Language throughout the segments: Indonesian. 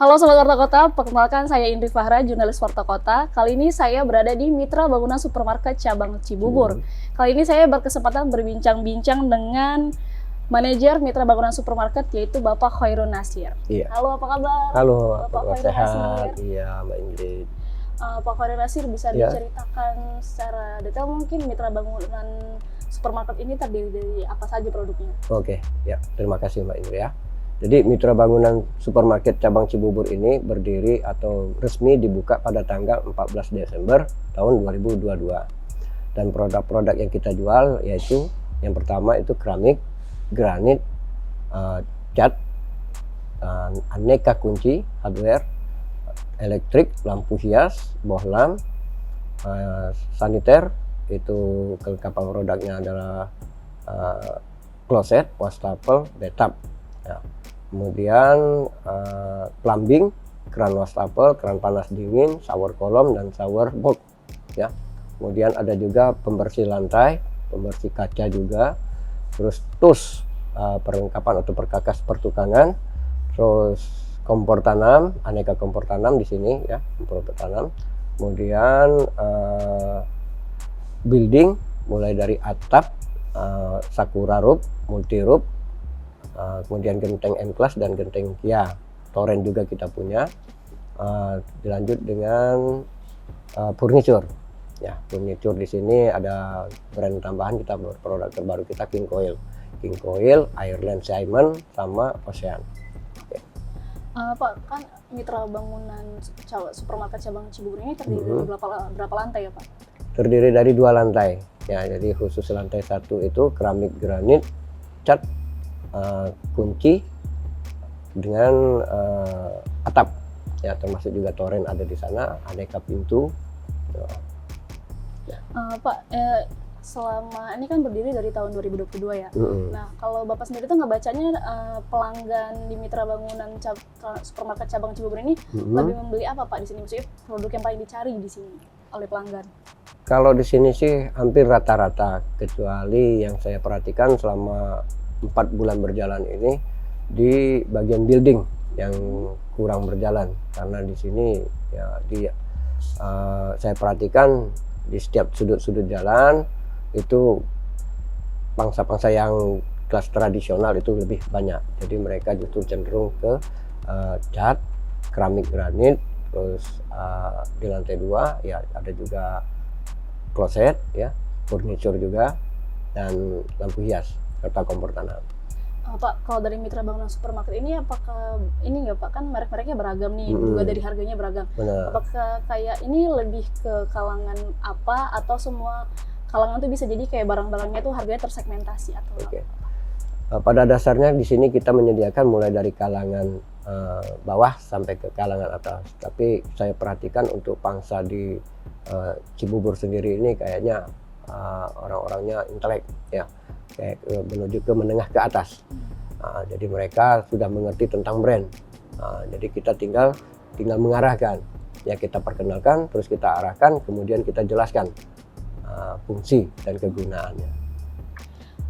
Halo Sobat Warta Kota, perkenalkan saya Indri Fahra, jurnalis Warta Kota. Kali ini saya berada di Mitra Bangunan Supermarket Cabang Cibubur. Kali ini saya berkesempatan berbincang-bincang dengan manajer Mitra Bangunan Supermarket, yaitu Bapak Khairun Nasir. Iya. Halo, apa kabar? Halo, Bapak Khairun sehat. Nasir. Iya, Mbak Indri. Pak Khairun Nasir, bisa Iya. diceritakan secara detail mungkin Mitra Bangunan Supermarket ini terdiri dari apa saja produknya? Oke, ya, terima kasih Mbak Indri ya. Jadi Mitra Bangunan Supermarket Cabang Cibubur ini berdiri atau resmi dibuka pada tanggal 14 Desember tahun 2022. Dan produk-produk yang kita jual yaitu yang pertama itu keramik, granit, cat, aneka kunci, hardware, elektrik, lampu hias, bohlam, saniter, itu kelengkapan produknya adalah kloset, wastafel, bathtub. Ya. Kemudian plumbing, keran wastafel, keran panas dingin, shower kolom dan shower box. Ya. Kemudian ada juga pembersih lantai, pembersih kaca juga, terus tus, perlengkapan atau perkakas pertukangan, terus kompor tanam, aneka kompor tanam di sini ya, kompor tanam. Kemudian building mulai dari atap, sakura roof, multi roof, kemudian genteng M-Class dan genteng Kia. Toren juga kita punya. Dilanjut dengan furniture. Ya, furniture di sini ada brand tambahan kita, produk terbaru kita King Coil, Ireland Simon sama Ocean. Pak, kan Mitra Bangunan Supermarket Cabang Cibubur ini terdiri dari berapa lantai ya Pak? Terdiri dari 2 lantai. Ya, jadi khusus lantai 1 itu keramik, granit, cat, kunci dengan atap. Ya, termasuk juga toren ada di sana, aneka pintu. Pak, selama ini kan berdiri dari tahun 2022 ya. Nah, kalau Bapak sendiri tuh ngebacanya pelanggan di Mitra Bangunan Supermarket Cabang Cibubur ini lebih membeli apa Pak di sini? Maksudnya produk yang paling dicari di sini oleh pelanggan? Kalau di sini sih hampir rata-rata, kecuali yang saya perhatikan selama 4 bulan berjalan ini di bagian building yang kurang berjalan, karena di sini ya saya perhatikan di setiap sudut-sudut jalan itu pangsa-pangsa yang kelas tradisional itu lebih banyak, jadi mereka justru cenderung ke cat, keramik, granit, terus di lantai 2 ya ada juga kloset ya, furniture juga, dan lampu hias serta kompor tanam. Pak, kalau dari Mitra Bangunan Supermarket ini apakah ini nggak Pak, kan merek-mereknya beragam nih, juga dari harganya beragam. Benar. Apakah kayak ini lebih ke kalangan apa, atau semua kalangan tuh bisa jadi kayak barang-barangnya tuh harganya tersegmentasi atau Oke. Pada dasarnya di sini kita menyediakan mulai dari kalangan bawah sampai ke kalangan atas. Tapi saya perhatikan untuk pangsa di Cibubur sendiri ini kayaknya orang-orangnya intelek ya, kayak menuju ke menengah ke atas. Jadi mereka sudah mengerti tentang brand. Jadi kita tinggal mengarahkan. Ya, kita perkenalkan, terus kita arahkan, kemudian kita jelaskan fungsi dan kegunaannya.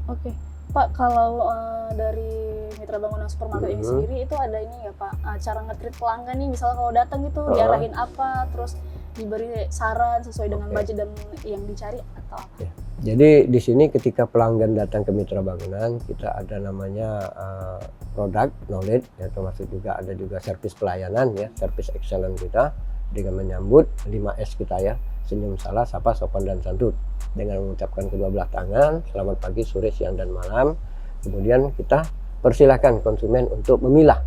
Oke. Pak, kalau dari Mitra Bangunan Supermarket ini sendiri itu ada ini nggak Pak, cara nge-treat pelanggan nih, misalnya kalau datang gitu diarahin apa, terus diberi saran sesuai dengan budget dan yang dicari atau apa? Ya. Jadi di sini ketika pelanggan datang ke Mitra Bangunan, kita ada namanya product knowledge, ya, termasuk juga ada juga service pelayanan ya, service excellent kita dengan menyambut 5S kita ya, senyum, salah, sapa, sopan, dan santun, dengan mengucapkan kedua belah tangan, selamat pagi, sore, siang, dan malam. Kemudian kita persilahkan konsumen untuk memilah.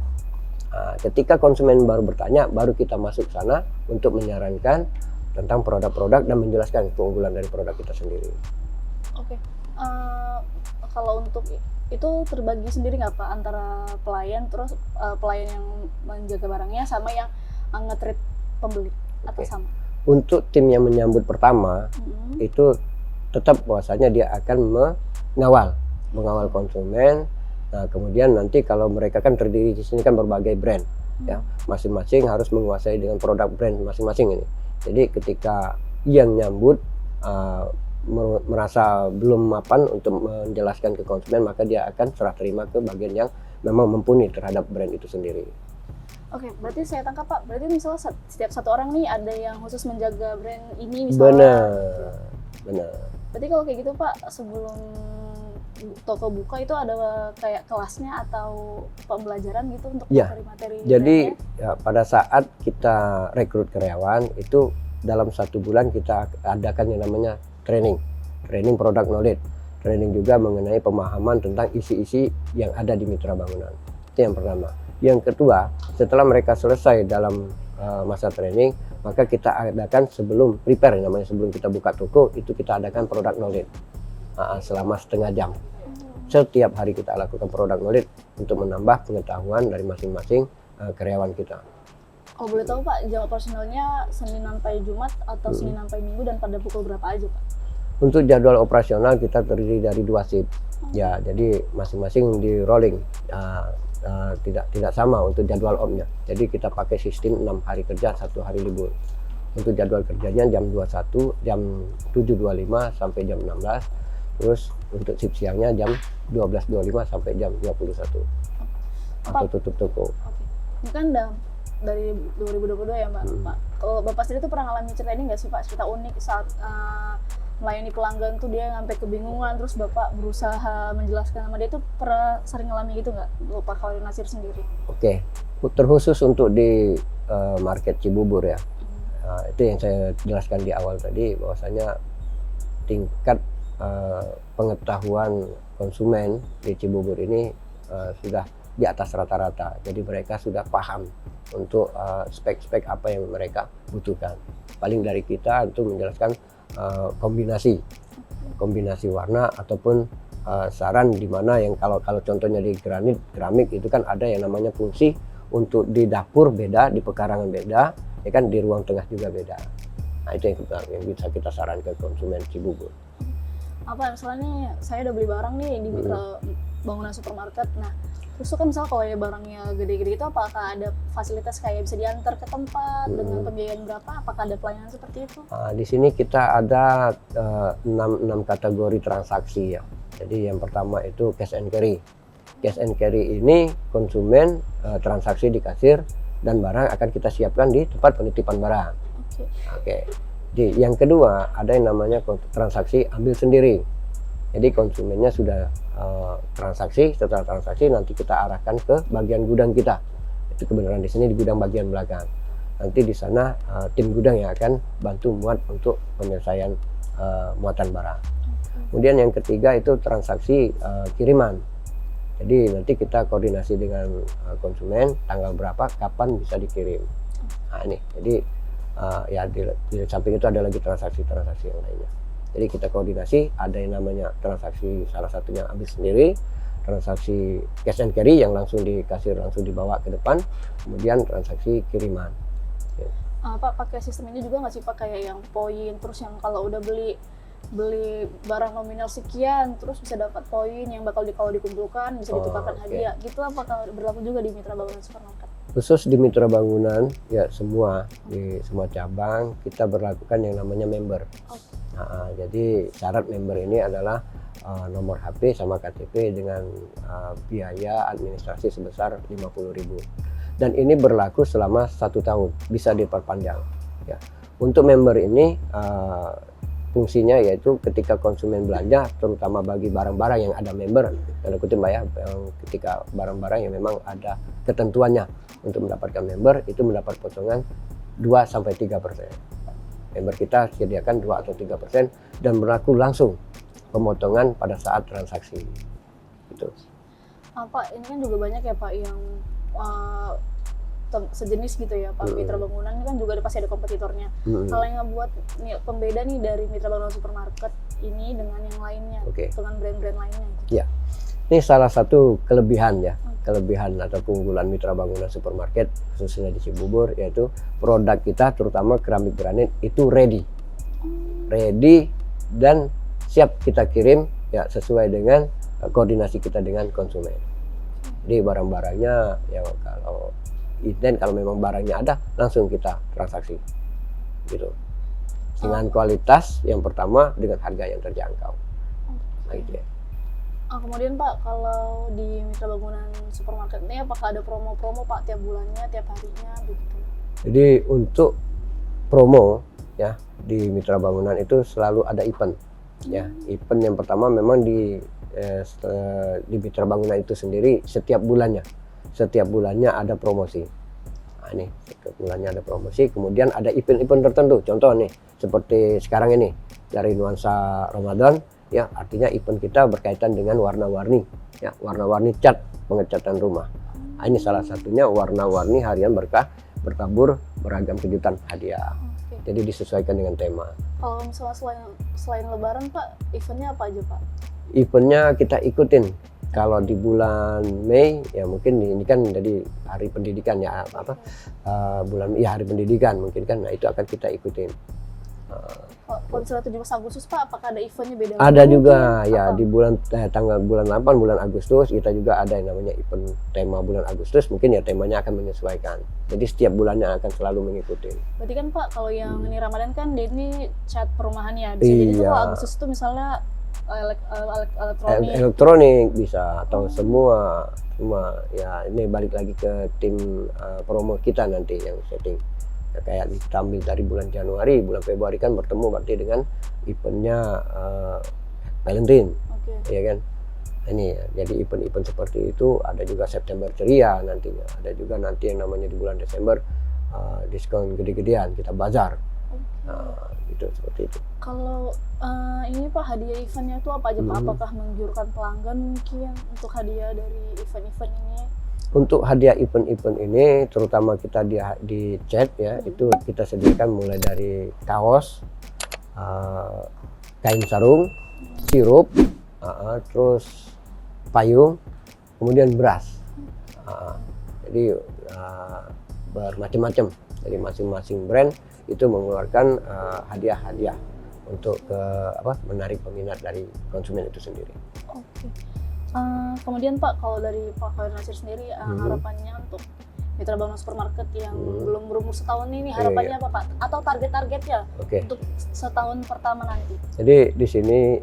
Ketika konsumen baru bertanya, baru kita masuk sana untuk menyarankan tentang produk-produk dan menjelaskan keunggulan dari produk kita sendiri. Oke. Kalau untuk itu terbagi sendiri nggak Pak antara pelayan, terus pelayan yang menjaga barangnya sama yang nge-treat pembeli atau sama? Untuk tim yang menyambut pertama itu tetap bahwasanya dia akan mengawal konsumen. Nah, kemudian nanti kalau mereka kan terdiri di sini kan berbagai brand ya, masing-masing harus menguasai dengan produk brand masing-masing ini. Jadi ketika yang nyambut merasa belum mapan untuk menjelaskan ke konsumen, maka dia akan serah terima ke bagian yang memang mumpuni terhadap brand itu sendiri. Oke, berarti saya tangkap Pak, berarti misalnya setiap satu orang nih ada yang khusus menjaga brand ini misalnya. Benar. Berarti kalau kayak gitu Pak, sebelum toko buka itu ada kayak kelasnya atau pembelajaran gitu untuk materi-materi. Jadi ya, pada saat kita rekrut karyawan itu dalam 1 bulan kita adakan yang namanya training product knowledge, training juga mengenai pemahaman tentang isi-isi yang ada di mitra bangunan. Itu yang pertama. Yang kedua, setelah mereka selesai dalam masa training, maka kita adakan sebelum prepare, namanya sebelum kita buka toko, itu kita adakan product knowledge selama setengah jam. Setiap hari kita lakukan product knowledge untuk menambah pengetahuan dari masing-masing karyawan kita. Oh, boleh tahu Pak, jam operasionalnya Senin sampai Jumat atau Senin sampai Minggu dan pada pukul berapa aja Pak? Untuk jadwal operasional kita terdiri dari 2 shift. Ya, jadi masing-masing di rolling. Tidak sama untuk jadwal off-nya. Jadi kita pakai sistem 6 hari kerja, 1 hari libur. Untuk jadwal kerjanya jam 21, jam 7.25 sampai jam 16. Terus untuk shift siangnya jam 12.25 sampai jam 21. Atau tutup toko. Ini kan dari 2022 ya Mbak. Pak, kalau Bapak sendiri tuh pernah ngalamin cerita ini nggak sih Pak? Cerita unik saat melayani pelanggan tuh dia sampai kebingungan, terus Bapak berusaha menjelaskan sama dia, tuh pernah sering ngalami gitu nggak Bapak Khalil Nasir sendiri? Oke, terkhusus untuk di market Cibubur ya. Itu yang saya jelaskan di awal tadi, bahwasanya tingkat pengetahuan konsumen di Cibubur ini sudah di atas rata-rata. Jadi mereka sudah paham untuk spek-spek apa yang mereka butuhkan. Paling dari kita itu menjelaskan kombinasi warna ataupun saran di mana yang kalau contohnya di keramik itu kan ada yang namanya fungsi untuk di dapur beda, di pekarangan beda, ya kan, di ruang tengah juga beda. Nah, itu yang bisa kita saran ke konsumen Cibubur. Apa misalnya nih saya udah beli barang nih di mitra bangunan supermarket, nah terus tuh kan misalnya kalau ya barangnya gede-gede itu, apakah ada fasilitas kayak bisa diantar ke tempat dengan pembiayaan berapa? Apakah ada pelayanan seperti itu? Di sini kita ada 6 kategori transaksi ya. Jadi yang pertama itu cash and carry. Cash and carry ini konsumen transaksi di kasir dan barang akan kita siapkan di tempat penitipan barang. Oke. Jadi yang kedua ada yang namanya transaksi ambil sendiri. Jadi konsumennya sudah transaksi, setelah transaksi nanti kita arahkan ke bagian gudang kita. Itu kebenaran di sini di gudang bagian belakang. Nanti di sana tim gudang yang akan bantu muat untuk penyelesaian muatan barang. Kemudian yang ketiga itu transaksi kiriman. Jadi nanti kita koordinasi dengan konsumen tanggal berapa, kapan bisa dikirim. Nah ini, jadi ya di samping itu ada lagi transaksi-transaksi yang lainnya. Jadi kita koordinasi, ada yang namanya transaksi salah satunya ambil sendiri, transaksi cash and carry yang langsung di kasir langsung dibawa ke depan, kemudian transaksi kiriman. Pak, pakai sistem ini juga nggak sih Pak, kayak yang poin, terus yang kalau udah beli barang nominal sekian terus bisa dapat poin yang bakal kalau dikumpulkan bisa ditukarkan hadiah gitu, apakah berlaku juga di mitra bangunan supermarket? Khusus di mitra bangunan ya, di semua cabang kita berlakukan yang namanya member. Jadi syarat member ini adalah nomor HP sama KTP dengan biaya administrasi sebesar 50.000, dan ini berlaku selama 1 tahun, bisa diperpanjang ya. Untuk member ini fungsinya yaitu ketika konsumen belanja, terutama bagi barang-barang yang ada member, tanda kutip ya, ketika barang-barang yang memang ada ketentuannya untuk mendapatkan member, itu mendapat potongan 2-3%. Member kita sediakan 2 atau 3% dan berlaku langsung pemotongan pada saat transaksi. Gitu. Pak, ini kan juga banyak ya Pak yang sejenis gitu ya Pak, mitra bangunan ini kan juga pasti ada kompetitornya. Kalau yang ngebuat pembeda nih dari mitra bangunan supermarket ini dengan yang lainnya, dengan brand-brand lainnya gitu. Ya, ini salah satu kelebihan ya, kelebihan atau keunggulan mitra bangunan supermarket khususnya di Cibubur, yaitu produk kita terutama keramik granit itu ready dan siap kita kirim ya, sesuai dengan koordinasi kita dengan konsumen. Jadi barang-barangnya ya, kalau memang barangnya ada langsung kita transaksi gitu, dengan kualitas yang pertama dengan harga yang terjangkau. Gitu ya. Kemudian Pak, kalau di Mitra Bangunan Supermarket ini apakah ada promo-promo Pak tiap bulannya, tiap harinya begitu? Jadi untuk promo ya di Mitra Bangunan itu selalu ada event. Ya, event yang pertama memang di Mitra Bangunan itu sendiri setiap bulannya ada promosi. Nah, ini setiap bulannya ada promosi, kemudian ada event-event tertentu. Contoh nih, seperti sekarang ini dari nuansa Ramadan, ya artinya event kita berkaitan dengan warna-warni, ya warna-warni cat pengecatan rumah. Nah, ini salah satunya warna-warni harian berkah bertabur beragam kejutan hadiah. Jadi disesuaikan dengan tema. Kalau misalnya selain Lebaran Pak, eventnya apa aja Pak? Eventnya kita ikutin. Kalau di bulan Mei ya mungkin ini kan jadi hari pendidikan ya bulan ya hari pendidikan mungkin kan, nah itu akan kita ikutin. Kalau misalnya 17 Agustus Pak, apakah ada eventnya beda? Ada juga ya di bulan tanggal bulan 8 bulan Agustus kita juga ada yang namanya event tema bulan Agustus, mungkin ya temanya akan menyesuaikan. Jadi setiap bulannya akan selalu mengikuti. Berarti kan Pak, kalau yang ini Ramadan kan ini cat perumahannya bisa jadi kalau Agustus itu misalnya elektronik bisa atau semua ya ini balik lagi ke tim promo kita nanti yang setting ya, kayak diambil dari bulan Januari bulan Februari kan bertemu berarti dengan eventnya Valentine, ya kan. Ini ya, jadi event-event seperti itu ada juga September ceria nantinya, ada juga nanti yang namanya di bulan Desember diskon gede-gedean kita bazar. Gitu seperti itu. Kalau ini Pak, hadiah eventnya itu apa aja Pak? Apakah menggiurkan pelanggan mungkin untuk hadiah dari event-event ini? Untuk hadiah event-event ini terutama kita di chat ya, itu kita sediakan mulai dari kaos, kain sarung, sirup, terus payung, kemudian beras. Jadi bermacam-macam dari masing-masing brand itu mengeluarkan hadiah-hadiah untuk menarik peminat dari konsumen itu sendiri. Oke. Kemudian Pak, kalau dari Pak Khairul Nasir sendiri harapannya untuk Mitra Bangunan Supermarket yang belum berumur setahun ini harapannya apa Pak? Atau target-targetnya untuk setahun pertama nanti? Jadi di sini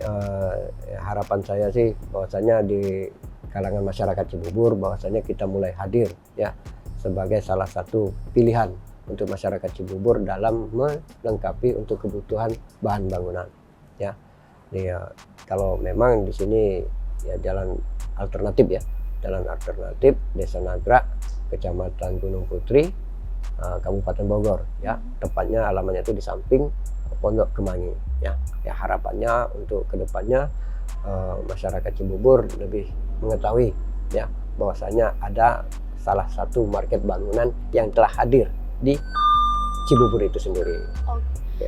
harapan saya sih bahwasanya di kalangan masyarakat Cibubur bahwasanya kita mulai hadir ya sebagai salah satu pilihan untuk masyarakat Cibubur dalam melengkapi untuk kebutuhan bahan bangunan ya. Kalau memang di sini ya jalan alternatif Desa Nagra, Kecamatan Gunung Putri, Kabupaten Bogor ya. Tepatnya alamatnya itu di samping Pondok Kemangi ya. Ya harapannya untuk kedepannya masyarakat Cibubur lebih mengetahui ya bahwasanya ada salah satu market bangunan yang telah hadir di Cibubur itu sendiri.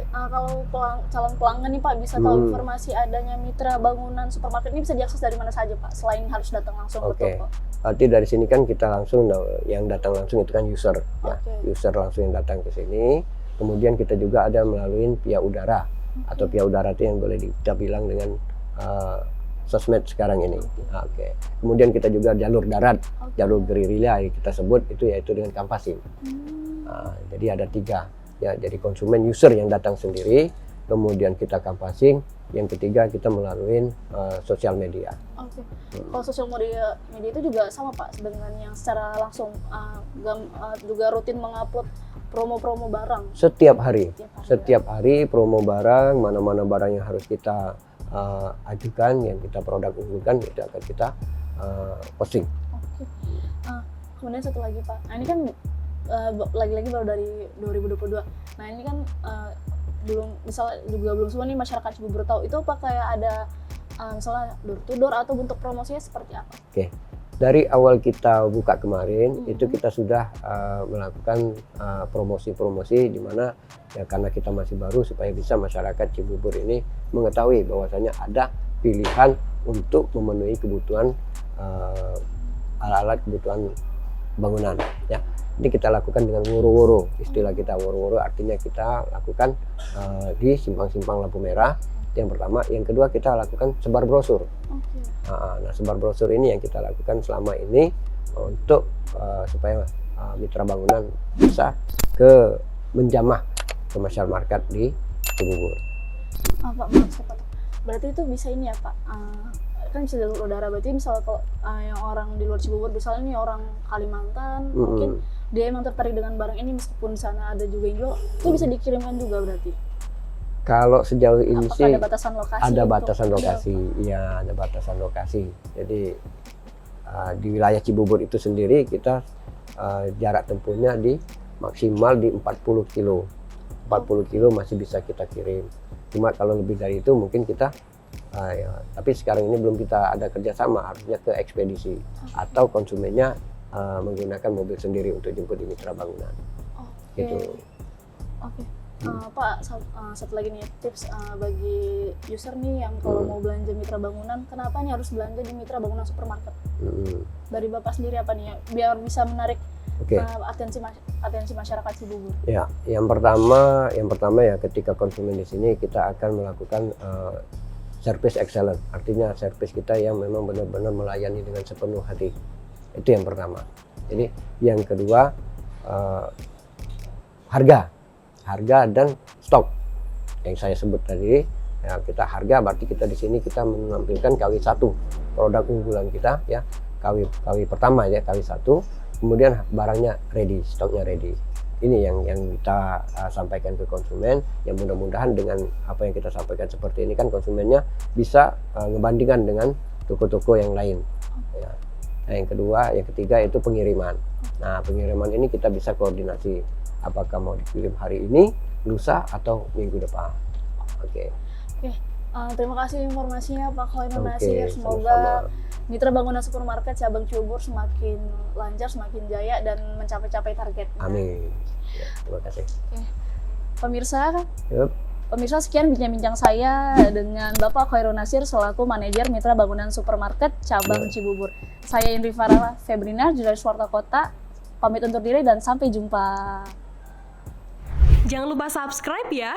Kalau calon pelanggan nih Pak bisa tahu informasi adanya Mitra Bangunan Supermarket ini bisa diakses dari mana saja Pak, selain harus datang langsung ke toko? Berarti dari sini kan kita langsung yang datang langsung itu kan user ya, user langsung yang datang ke sini. Kemudian kita juga ada melalui via udara atau via udara itu yang boleh kita bilang dengan sosmed sekarang ini. Kemudian kita juga jalur darat, jalur gerilya kita sebut itu yaitu dengan kampasing. Jadi ada 3 ya, jadi konsumen user yang datang sendiri, kemudian kita kampasing, yang ketiga kita melalui sosial media. Kalau sosial media itu juga sama Pak dengan yang secara langsung juga rutin mengupload promo-promo barang setiap hari promo barang, mana-mana barang yang harus kita ajukan, yang kita produk unggulkan itu akan kita posting. Kemudian satu lagi Pak, nah ini kan lagi-lagi baru dari 2022. Nah ini kan belum semua nih masyarakat Cibubur tahu itu apa kayak ada misalnya door to door atau bentuk promosinya seperti apa? Dari awal kita buka kemarin itu kita sudah melakukan promosi-promosi di mana ya karena kita masih baru supaya bisa masyarakat Cibubur ini mengetahui bahwasanya ada pilihan untuk memenuhi kebutuhan alat-alat kebutuhan bangunan ya. Ini kita lakukan dengan woro-woro, istilah kita woro-woro artinya kita lakukan di simpang-simpang lampu merah. Yang pertama, yang kedua kita lakukan sebar brosur. Nah sebar brosur ini yang kita lakukan selama ini untuk supaya Mitra Bangunan bisa menjamah ke masyarakat di Cibubur. Pak, maaf, berarti itu bisa ini ya Pak, kan bisa jalur udara. Berarti misal kalau yang orang di luar Cibubur, misalnya nih orang Kalimantan, mungkin dia emang tertarik dengan barang ini meskipun di sana ada juga yang jual, itu bisa dikirimkan juga berarti. Kalau sejauh ini Apakah sih ada batasan lokasi? ada batasan lokasi, iya ada batasan lokasi. Jadi di wilayah Cibubur itu sendiri kita jarak tempuhnya maksimal di 40 kilo. 40 kilo masih bisa kita kirim. Cuma kalau lebih dari itu mungkin kita ya, tapi sekarang ini belum kita ada kerjasama, harusnya ke ekspedisi atau konsumennya menggunakan mobil sendiri untuk jemput di mitra bangunan. Gitu. Oke. Pak, satu lagi nih tips bagi user nih yang kalau mau belanja mitra bangunan, kenapa nih harus belanja di mitra bangunan supermarket? Dari Bapak sendiri apa nih ya, biar bisa menarik atensi masyarakat Cibubur? Ya, yang pertama ya ketika konsumen di sini kita akan melakukan service excellent, artinya service kita yang memang benar-benar melayani dengan sepenuh hati. Itu yang pertama. Jadi yang kedua harga dan stok yang saya sebut tadi. Ya, kita harga berarti kita di sini kita menampilkan KW1 produk unggulan kita ya, KW pertama ya, KW1, kemudian barangnya ready, stoknya ready. Ini yang kita sampaikan ke konsumen, yang mudah-mudahan dengan apa yang kita sampaikan seperti ini kan konsumennya bisa ngebandingkan dengan toko-toko yang lain ya. Nah, yang ketiga itu pengiriman. Nah, pengiriman ini kita bisa koordinasi apakah mau dikirim hari ini, lusa, atau minggu depan. Oke. Terima kasih informasinya Pak Khairul Nasir. Semoga mitra bangunan supermarket cabang Cibubur semakin lancar, semakin jaya, dan mencapai targetnya. Amin. Ya, terima kasih. Pemirsa, sekian bincang-bincang saya dengan Bapak Khairul Nasir selaku manajer mitra bangunan supermarket cabang Cibubur. Saya Indri Farah Febrina, jurnalis Warta Kota. Pamit undur diri dan sampai jumpa. Jangan lupa subscribe ya.